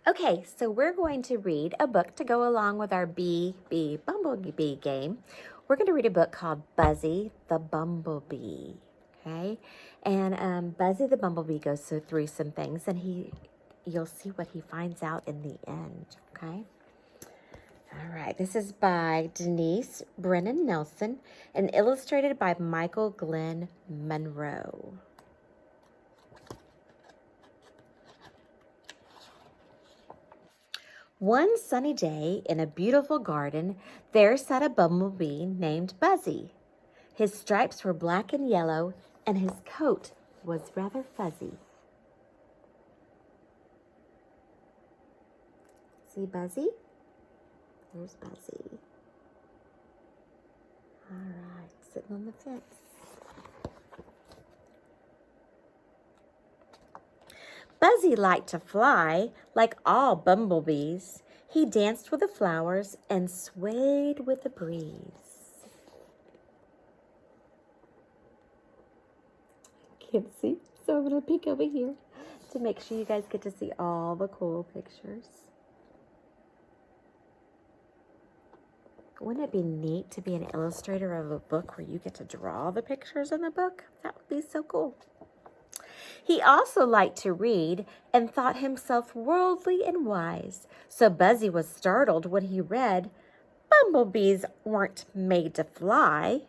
Okay, so we're going to read a book to go along with our Bumblebee game. We're going to read a book called Buzzy the Bumblebee. Okay, and Buzzy the Bumblebee goes through some things, and you'll see what he finds out in the end. Okay. All right, this is by Denise Brennan Nelson and illustrated by Michael Glenn Monroe. One sunny day in a beautiful garden, there sat a bumblebee named Buzzy. His stripes were black and yellow, and his coat was rather fuzzy. See Buzzy? There's Buzzy. All right, sitting on the fence. Buzzy liked to fly, like all bumblebees. He danced with the flowers and swayed with the breeze. Can't see, so I'm going to peek over here to make sure you guys get to see all the cool pictures. Wouldn't it be neat to be an illustrator of a book where you get to draw the pictures in the book? That would be so cool. He also liked to read and thought himself worldly and wise. So Buzzy was startled when he read, "Bumblebees weren't made to fly."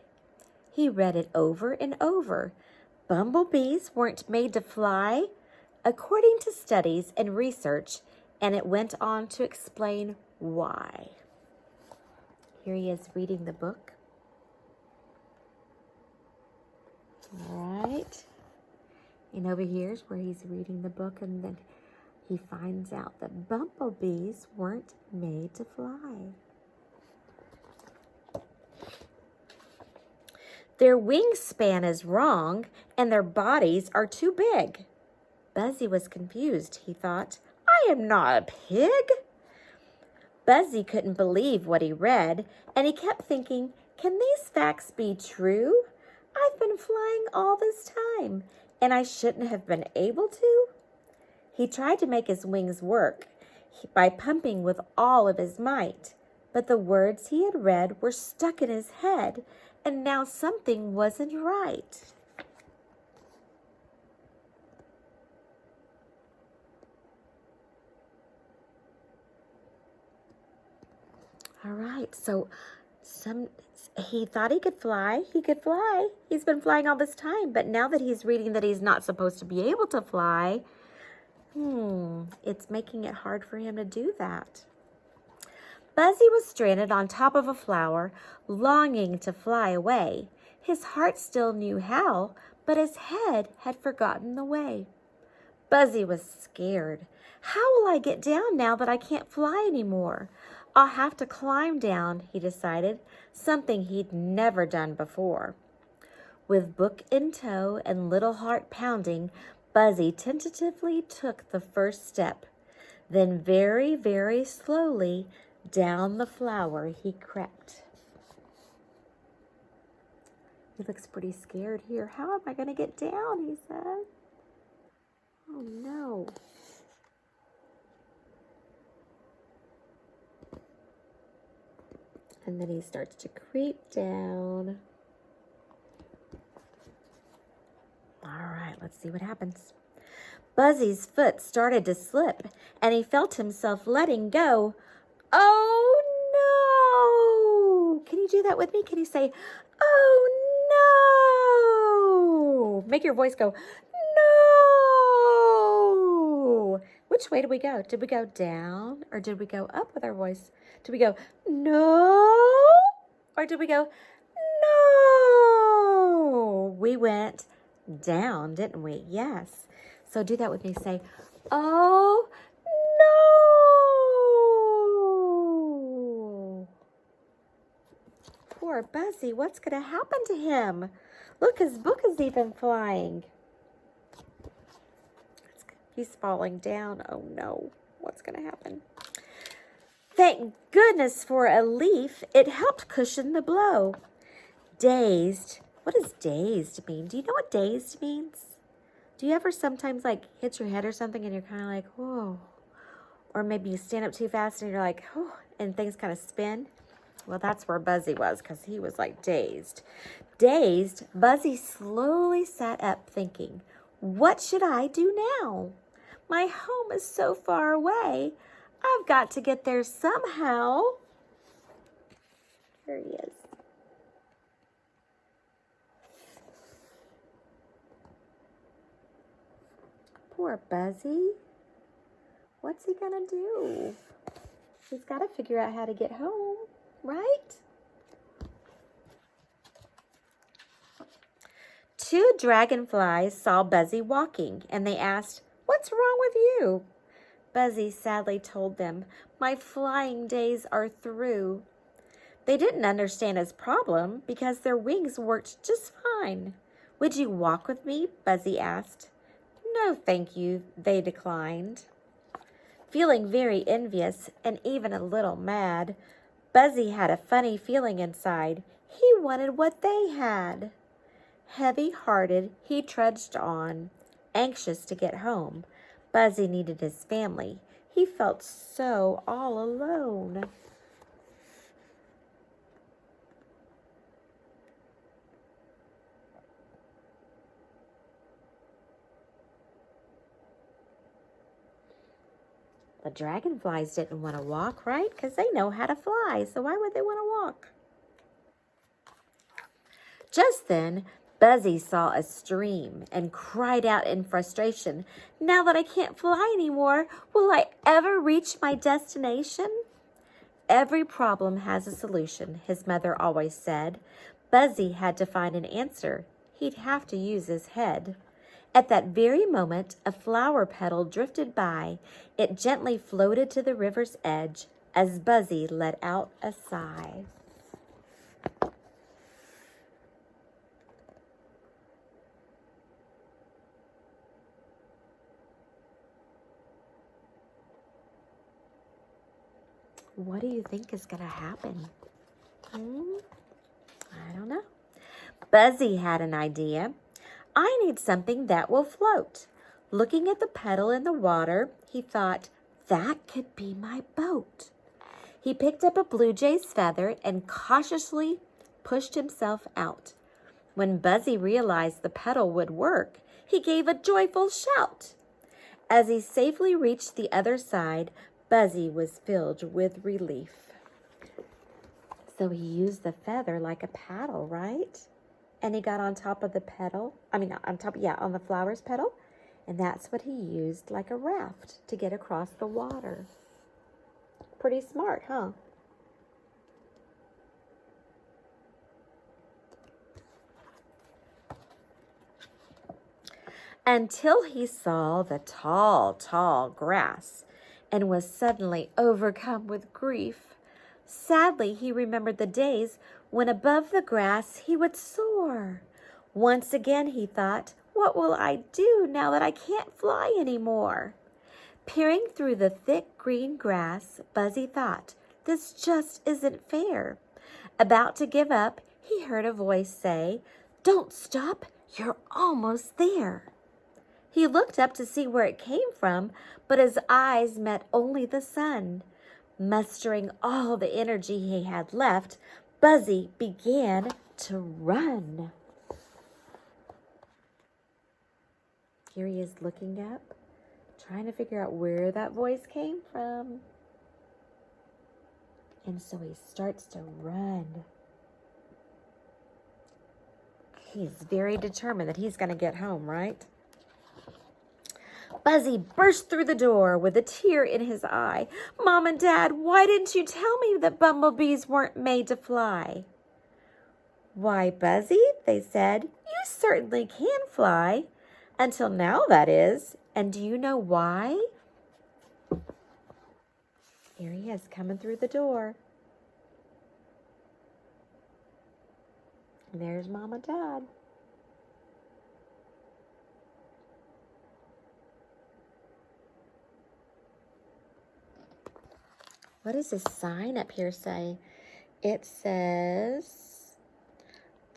He read it over and over. Bumblebees weren't made to fly, according to studies and research, and it went on to explain why. Here he is reading the book. All right. And over here is where he's reading the book, and then he finds out that bumblebees weren't made to fly. Their wingspan is wrong, and their bodies are too big. Buzzy was confused. He thought, I am not a pig. Buzzy couldn't believe what he read, and he kept thinking, can these facts be true? I've been flying all this time, and I shouldn't have been able to. He tried to make his wings work by pumping with all of his might, but the words he had read were stuck in his head, and now something wasn't right. All right, so he thought he could fly. He could fly. He's been flying all this time, but now that he's reading that he's not supposed to be able to fly, it's making it hard for him to do that. Buzzy was stranded on top of a flower, longing to fly away. His heart still knew how, but his head had forgotten the way. Buzzy was scared. How will I get down now that I can't fly anymore? I'll have to climb down, he decided, something he'd never done before. With book in tow and little heart pounding, Buzzy tentatively took the first step. Then very, very slowly, down the flower he crept. He looks pretty scared here. How am I going to get down, he said. Oh, no. And then he starts to creep down. All right, let's see what happens. Buzzy's foot started to slip, and he felt himself letting go. Oh, no! Can you do that with me? Can you say, oh, no? Make your voice go, no! Which way did we go? Did we go down, or did we go up with our voice? Did we go, no? Or did we go, no? We went down, didn't we? Yes. So do that with me. Say, oh, no. Poor Buzzy. What's going to happen to him? Look, his book is even flying. He's falling down. Oh, no. What's going to happen? Thank goodness for a leaf. It helped cushion the blow. Dazed. What does dazed mean? Do you know what dazed means? Do you ever sometimes like hit your head or something and you're kind of like, whoa? Or maybe you stand up too fast and you're like, oh, and things kind of spin. Well, that's where Buzzy was, because he was like dazed. Dazed, Buzzy slowly sat up thinking, what should I do now? My home is so far away. I've got to get there somehow. There he is. Poor Buzzy. What's he gonna do? He's got to figure out how to get home, right? Two dragonflies saw Buzzy walking, and they asked, what's wrong with you? Buzzy sadly told them, my flying days are through. They didn't understand his problem because their wings worked just fine. Would you walk with me? Buzzy asked. No, thank you, they declined. Feeling very envious and even a little mad, Buzzy had a funny feeling inside. He wanted what they had. Heavy-hearted, he trudged on, anxious to get home. Buzzy needed his family. He felt so all alone. The dragonflies didn't want to walk, right? Because they know how to fly, so why would they want to walk? Just then, Buzzy saw a stream and cried out in frustration, now that I can't fly anymore, will I ever reach my destination? Every problem has a solution, his mother always said. Buzzy had to find an answer. He'd have to use his head. At that very moment, a flower petal drifted by. It gently floated to the river's edge as Buzzy let out a sigh. What do you think is going to happen? I don't know. Buzzy had an idea. I need something that will float. Looking at the petal in the water, he thought, that could be my boat. He picked up a blue jay's feather and cautiously pushed himself out. When Buzzy realized the petal would work, he gave a joyful shout. As he safely reached the other side, Buzzy was filled with relief. So he used the feather like a paddle, right? And he got on top of the petal, on the flower's petal. And that's what he used like a raft to get across the water. Pretty smart, huh? Until he saw the tall, tall grass and was suddenly overcome with grief. Sadly, he remembered the days when above the grass he would soar. Once again, he thought, what will I do now that I can't fly anymore? Peering through the thick green grass, Buzzy thought, this just isn't fair. About to give up, he heard a voice say, don't stop, you're almost there. He looked up to see where it came from, but his eyes met only the sun. Mustering all the energy he had left, Buzzy began to run. Here he is looking up, trying to figure out where that voice came from. And so he starts to run. He's very determined that he's going to get home, right? Buzzy burst through the door with a tear in his eye. Mom and Dad, why didn't you tell me that bumblebees weren't made to fly? Why, Buzzy, they said, you certainly can fly. Until now, that is. And do you know why? Here he is coming through the door. And there's Mom and Dad. What does this sign up here say? It says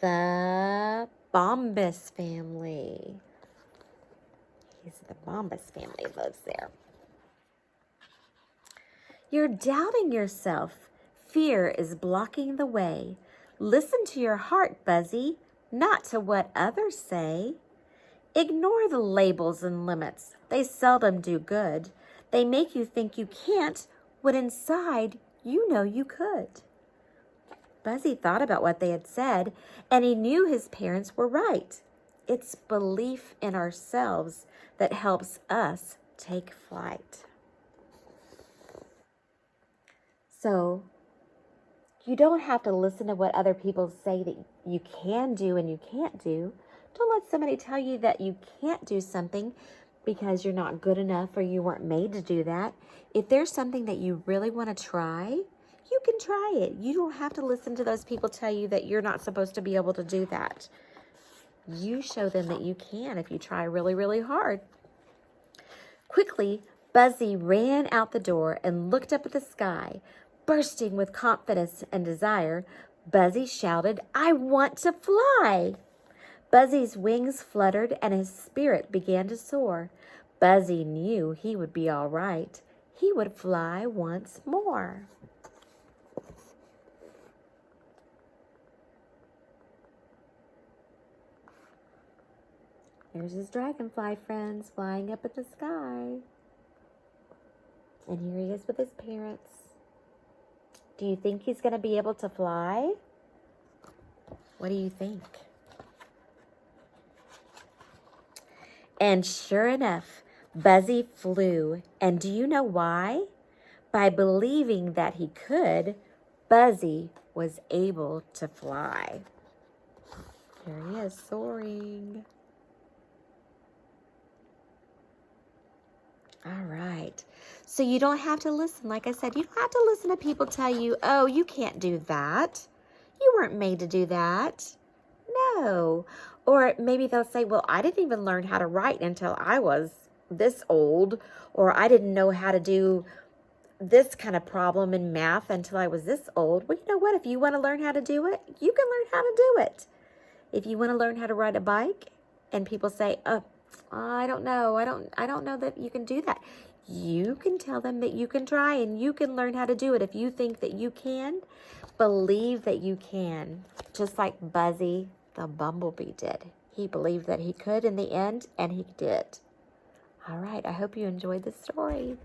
the Bombus family. The Bombus family lives there. You're doubting yourself. Fear is blocking the way. Listen to your heart, Buzzy, not to what others say. Ignore the labels and limits. They seldom do good. They make you think you can't when inside you know you could. Buzzy thought about what they had said, and he knew his parents were right. It's belief in ourselves that helps us take flight. So, you don't have to listen to what other people say that you can do and you can't do. Don't let somebody tell you that you can't do something because you're not good enough or you weren't made to do that. If there's something that you really want to try, you can try it. You don't have to listen to those people tell you that you're not supposed to be able to do that. You show them that you can if you try really, really hard. Quickly, Buzzy ran out the door and looked up at the sky. Bursting with confidence and desire, Buzzy shouted, "I want to fly!" Buzzy's wings fluttered and his spirit began to soar. Buzzy knew he would be all right. He would fly once more. There's his dragonfly, friends, flying up at the sky. And here he is with his parents. Do you think he's going to be able to fly? What do you think? And sure enough, Buzzy flew. And do you know why? By believing that he could, Buzzy was able to fly. Here he is, soaring. All right. So you don't have to listen. Like I said, you don't have to listen to people tell you, oh, you can't do that. You weren't made to do that. No. Or maybe they'll say, well, I didn't even learn how to write until I was this old. Or I didn't know how to do this kind of problem in math until I was this old. Well, you know what? If you want to learn how to do it, you can learn how to do it. If you want to learn how to ride a bike and people say, oh, I don't know. I don't know that you can do that. You can tell them that you can try and you can learn how to do it. If you think that you can, believe that you can. Just like Buzzy the Bumblebee did. He believed that he could in the end, and he did. All right. I hope you enjoyed the story.